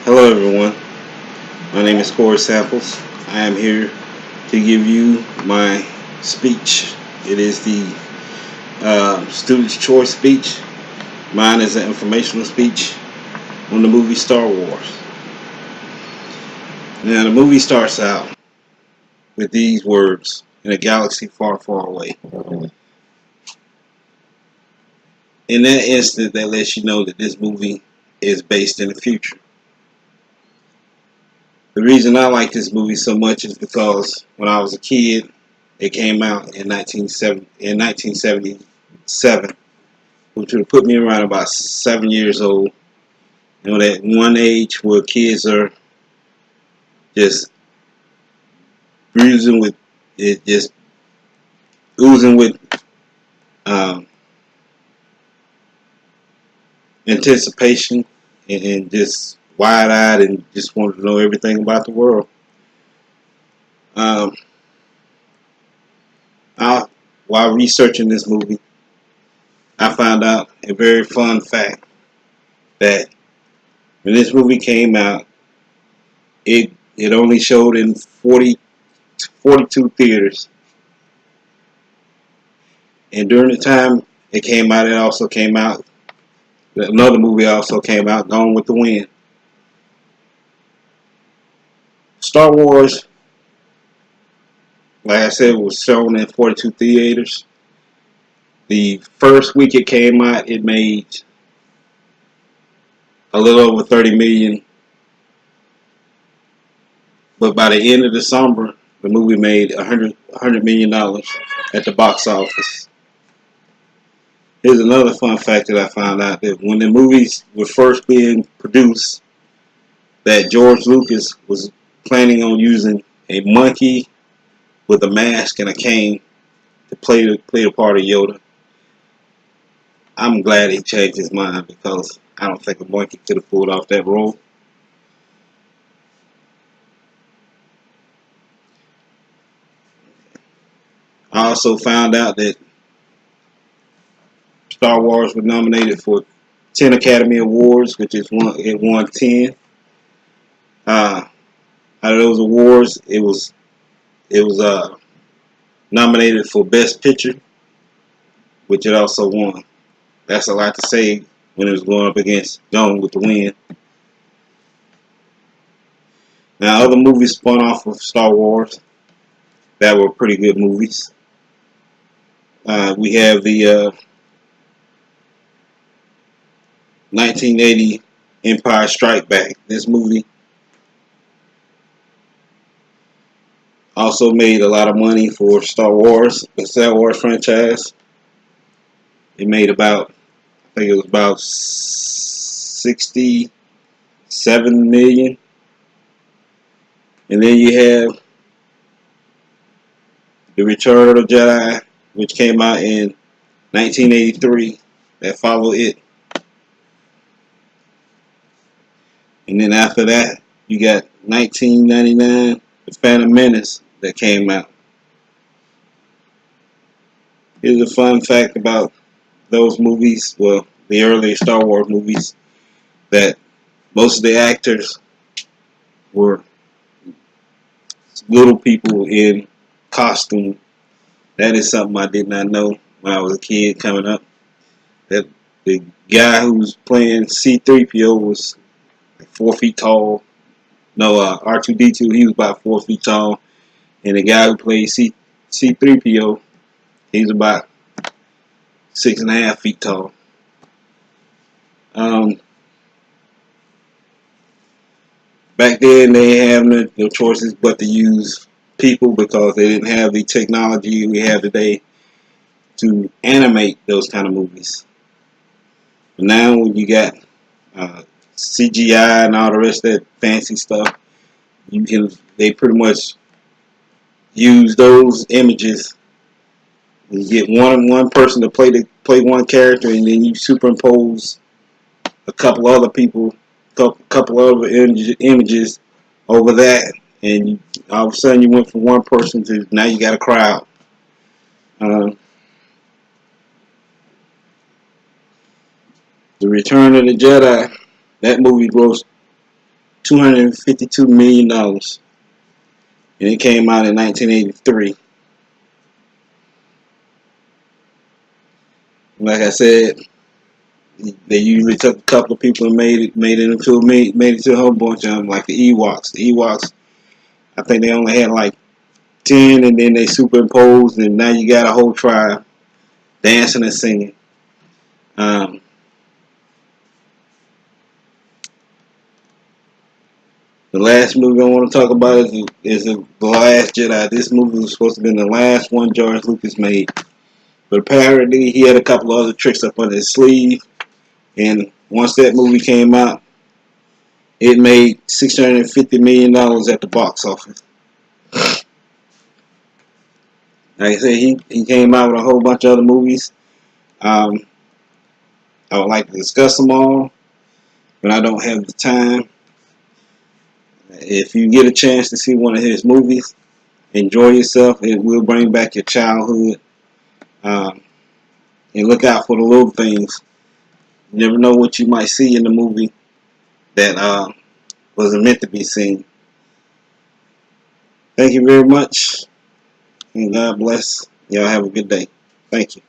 Hello, everyone. My name is Corey Samples. I am here to give you my speech. It is the Student's Choice speech. Mine is an informational speech on the movie Star Wars. Now, the movie starts out with these words: "In a galaxy far, far away." In that instant, that lets you know that this movie is based in the future. The reason I like this movie so much is because when I was a kid, it came out in 1977, which would put me around about 7 years old. You know, that one age where kids are just bruising with it, just oozing with um, anticipation and just wide-eyed and just wanted to know everything about the world. Um, while researching this movie, I found out a very fun fact that when this movie came out, it only showed in 42 theaters, and during the time it came out, it also came out. Another movie also came out, Gone with the Wind. Star Wars, like I said, was shown in 42 theaters. The first week it came out, it made a little over 30 million, but by the end of December, the movie made $100 million at the box office. Here's another fun fact that I found out: that when the movies were first being produced, that George Lucas was planning on using a monkey with a mask and a cane to play the part of Yoda. I'm glad he changed his mind because I don't think a monkey could have pulled off that role. I also found out that Star Wars was nominated for 10 Academy Awards, which is it won 10. Out of those awards, it was nominated for Best Picture, which it also won. That's a lot to say when it was going up against Gone with the Wind. Now, other movies spun off of Star Wars that were pretty good movies. We have the 1980 Empire Strike Back. This movie also made a lot of money for Star Wars, the Star Wars franchise. It made I think it was about 67 million. And then you have The Return of the Jedi, which came out in 1983, that followed it. And then after that, you got 1999, The Phantom Menace, that came out. Here's a fun fact about those movies, well, the earlier Star Wars movies, that most of the actors were little people in costume. That is something I did not know when I was a kid coming up. That the guy who was playing C-3PO was like 4 feet tall. No, R2-D2, he was about 4 feet tall. And the guy who played C-3PO, he was about 6.5 feet tall. Um, Back then, they had no choices but to use people because they didn't have the technology we have today to animate those kind of movies. But now, when you got CGI and all the rest of that fancy stuff, they pretty much use those images. You get one person to play one character, and then you superimpose a couple other people, couple other images over that, and all of a sudden you went from one person to now you got a crowd. Uh, the Return of the Jedi, that movie grossed $252 million, and it came out in 1983. Like I said, they usually took a couple of people and made it to a whole bunch of them, like the Ewoks. The Ewoks, I think they only had like 10, and then they superimposed, and now you got a whole tribe dancing and singing. Um, the last movie I want to talk about is The Last Jedi. This movie was supposed to be the last one George Lucas made, but apparently he had a couple of other tricks up on his sleeve. And once that movie came out, it made $650 million at the box office. Like I said, he came out with a whole bunch of other movies. Um, I would like to discuss them all, but I don't have the time. If you get a chance to see one of his movies, enjoy yourself. It will bring back your childhood. Um, and look out for the little things. You never know what you might see in the movie that wasn't meant to be seen. Thank you very much, and God bless. Y'all have a good day. Thank you.